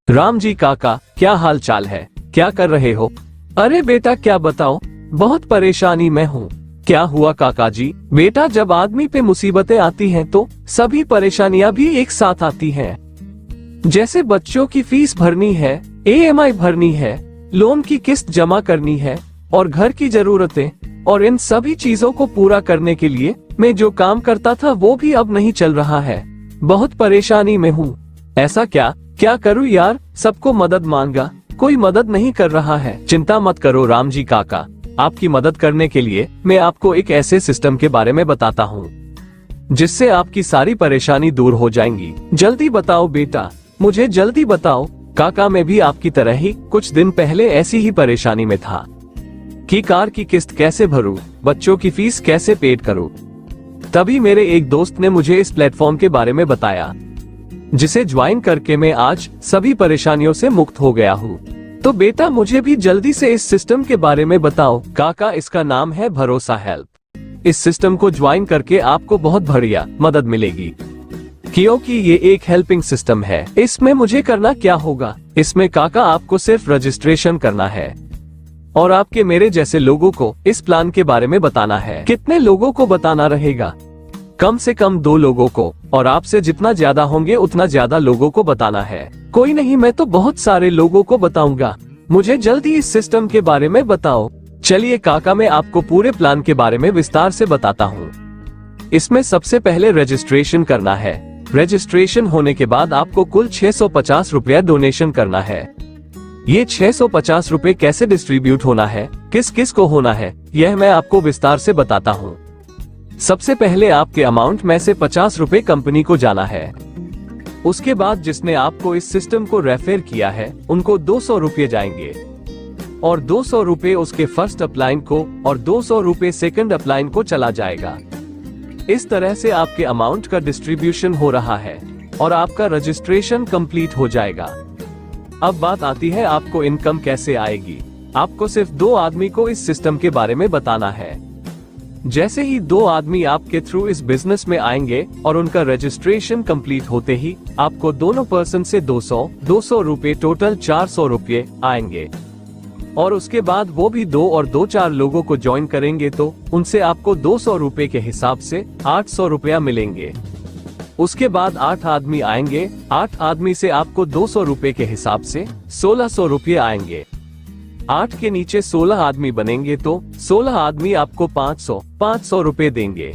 राम जी काका, क्या हाल चाल है? क्या कर रहे हो? अरे बेटा क्या बताओ, बहुत परेशानी में हूँ। क्या हुआ काका जी? बेटा जब आदमी पे मुसीबतें आती हैं तो सभी परेशानियां भी एक साथ आती हैं। जैसे बच्चों की फीस भरनी है, EMI भरनी है, लोन की किस्त जमा करनी है और घर की जरूरतें, और इन सभी चीजों को पूरा करने के लिए मैं जो काम करता था वो भी अब नहीं चल रहा है। बहुत परेशानी में हूँ। ऐसा क्या करूँ यार? सबको मदद मांगा, कोई मदद नहीं कर रहा है। चिंता मत करो राम जी काका, आपकी मदद करने के लिए मैं आपको एक ऐसे सिस्टम के बारे में बताता हूँ जिससे आपकी सारी परेशानी दूर हो जाएंगी। जल्दी बताओ बेटा, मुझे जल्दी बताओ। काका मैं भी आपकी तरह ही कुछ दिन पहले ऐसी ही परेशानी में था कि कार की किस्त कैसे भरूं, बच्चों की फीस कैसे पेड करूं। तभी मेरे एक दोस्त ने मुझे इस प्लेटफॉर्म के बारे में बताया, जिसे ज्वाइन करके मैं आज सभी परेशानियों से मुक्त हो गया हूँ। तो बेटा मुझे भी जल्दी से इस सिस्टम के बारे में बताओ। काका इसका नाम है भरोसा हेल्प। इस सिस्टम को ज्वाइन करके आपको बहुत बढ़िया मदद मिलेगी, क्योंकि ये एक हेल्पिंग सिस्टम है। इसमें मुझे करना क्या होगा? इसमें काका आपको सिर्फ रजिस्ट्रेशन करना है और आपके मेरे जैसे लोगों को इस प्लान के बारे में बताना है। कितने लोगों को बताना रहेगा? कम से कम 2 लोगों को, और आपसे जितना ज्यादा होंगे उतना ज्यादा लोगों को बताना है। कोई नहीं, मैं तो बहुत सारे लोगों को बताऊंगा। मुझे जल्दी इस सिस्टम के बारे में बताओ। चलिए काका मैं आपको पूरे प्लान के बारे में विस्तार से बताता हूँ। इसमें सबसे पहले रजिस्ट्रेशन करना है। रजिस्ट्रेशन होने के बाद आपको कुल 650 रुपया डोनेशन करना है। ये 650 रुपए कैसे डिस्ट्रीब्यूट होना है, किस किस को होना है, यह मैं आपको विस्तार से बताता हूँ। सबसे पहले आपके अमाउंट में से 50 रुपए कंपनी को जाना है। उसके बाद जिसने आपको इस सिस्टम को रेफर किया है उनको 200 रुपए जाएंगे, और 200 रुपए उसके फर्स्ट अपलाइन को और 200 रुपए सेकंड अपलाइन को चला जाएगा। इस तरह से आपके अमाउंट का डिस्ट्रीब्यूशन हो रहा है और आपका रजिस्ट्रेशन कंप्लीट हो जाएगा। अब बात आती है आपको इनकम कैसे आएगी। आपको सिर्फ 2 आदमी को इस सिस्टम के बारे में बताना है। जैसे ही 2 आदमी आपके थ्रू इस बिजनेस में आएंगे और उनका रजिस्ट्रेशन कंप्लीट होते ही आपको दोनों पर्सन से 200 रुपए टोटल 400 रुपए आएंगे, और उसके बाद वो भी 2 और 2-4 लोगों को ज्वाइन करेंगे तो उनसे आपको 200 रुपए के हिसाब से 800 रुपया मिलेंगे। उसके बाद 8 आदमी आएंगे, 8 आदमी से आपको 200 रुपए के हिसाब से 1600 रुपये आएंगे। 8 के नीचे 16 आदमी बनेंगे तो 16 आदमी आपको 500 रुपए देंगे,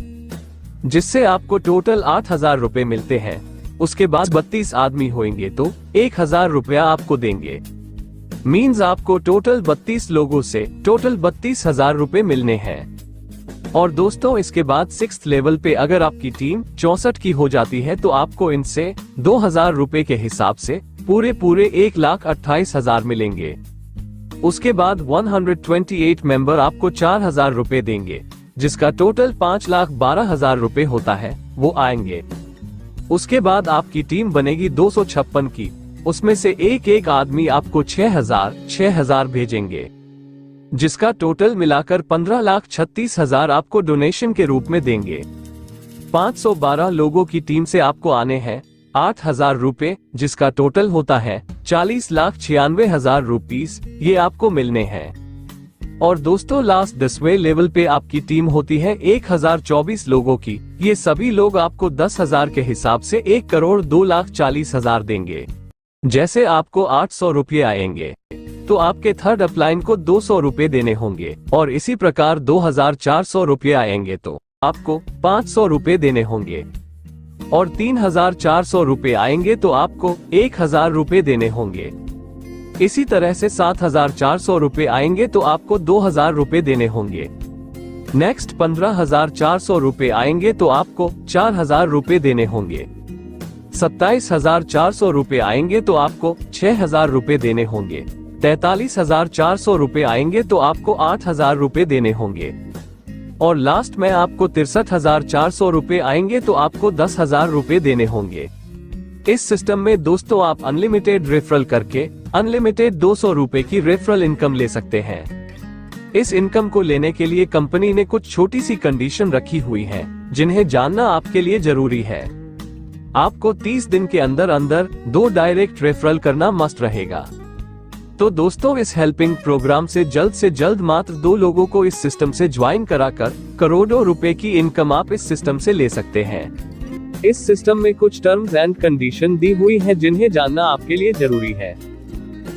जिससे आपको टोटल 8000 रुपए मिलते हैं। उसके बाद 32 आदमी होंगे तो 1000 रुपया आपको देंगे। मींस आपको टोटल 32 लोगों से टोटल 32,000 रुपए मिलने हैं। और दोस्तों इसके बाद 6th लेवल पे अगर आपकी टीम 64 की हो जाती है तो आपको इनसे 2000 रुपए के हिसाब से पूरे 1,28,000 मिलेंगे। उसके बाद 128 मेंबर आपको 4000 रुपए देंगे, जिसका टोटल 5,12,000 रुपए होता है, वो आएंगे। उसके बाद आपकी टीम बनेगी 256 की, उसमें से एक आदमी आपको 6,000 भेजेंगे, जिसका टोटल मिलाकर 15,36,000 आपको डोनेशन के रूप में देंगे। 512 लोगों की टीम से आपको आने हैं 8,000 रुपए, जिसका टोटल होता है 40,96,000 रुपीस, ये आपको मिलने हैं। और दोस्तों लास्ट 10वें लेवल पे आपकी टीम होती है 1024 लोगों की। ये सभी लोग आपको 10,000 के हिसाब से 1,02,40,000 देंगे। जैसे आपको 800 रुपये आएंगे तो आपके थर्ड अपलाइन को 200 रुपये देने होंगे, और इसी प्रकार 2,400 रुपये आएंगे तो आपको 500 रुपये देने होंगे, और 3,400 रुपये आएंगे तो आपको 1,000 रुपये देने होंगे। इसी तरह से 7,400 रुपये आएंगे तो आपको 2,000 रुपये देने होंगे। नेक्स्ट 15,400 रुपये आएंगे तो आपको 4,000 रुपये देने होंगे। 27,400 रुपये आएंगे तो आपको 6,000 रुपये देने होंगे। 43,400 रुपये आएंगे तो आपको 8,000 रुपये देने होंगे, और लास्ट में आपको 63,400 रुपये आएंगे तो आपको 10,000 रुपये देने होंगे। इस सिस्टम में दोस्तों आप अनलिमिटेड रेफरल करके अनलिमिटेड 200 रुपये की रेफरल इनकम ले सकते हैं। इस इनकम को लेने के लिए कंपनी ने कुछ छोटी सी कंडीशन रखी हुई है, जिन्हें जानना आपके लिए जरूरी है। आपको 30 दिन के अंदर अंदर 2 डायरेक्ट रेफरल करना मस्ट रहेगा। तो दोस्तों, इस हेल्पिंग प्रोग्राम से जल्द मात्र 2 लोगों को इस सिस्टम से ज्वाइन कराकर करोड़ों रुपए की इनकम आप इस सिस्टम से ले सकते हैं। इस सिस्टम में कुछ टर्म्स एंड कंडीशन दी हुई है जिन्हें जानना आपके लिए जरूरी है।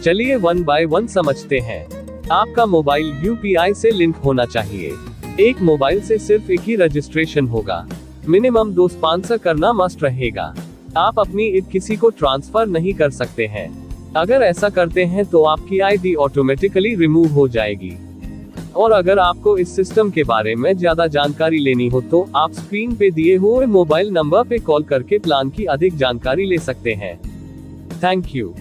चलिए 1 बाय 1 समझते हैं। आपका मोबाइल UPI से लिंक होना चाहिए। एक मोबाइल से सिर्फ एक ही रजिस्ट्रेशन होगा। मिनिमम 2 स्पॉन्सर करना मस्ट रहेगा। आप अपनी ID किसी को ट्रांसफर नहीं कर सकते हैं। अगर ऐसा करते हैं तो आपकी ID ऑटोमेटिकली रिमूव हो जाएगी। और अगर आपको इस सिस्टम के बारे में ज्यादा जानकारी लेनी हो तो आप स्क्रीन पे दिए हुए मोबाइल नंबर पे कॉल करके प्लान की अधिक जानकारी ले सकते हैं। Thank you.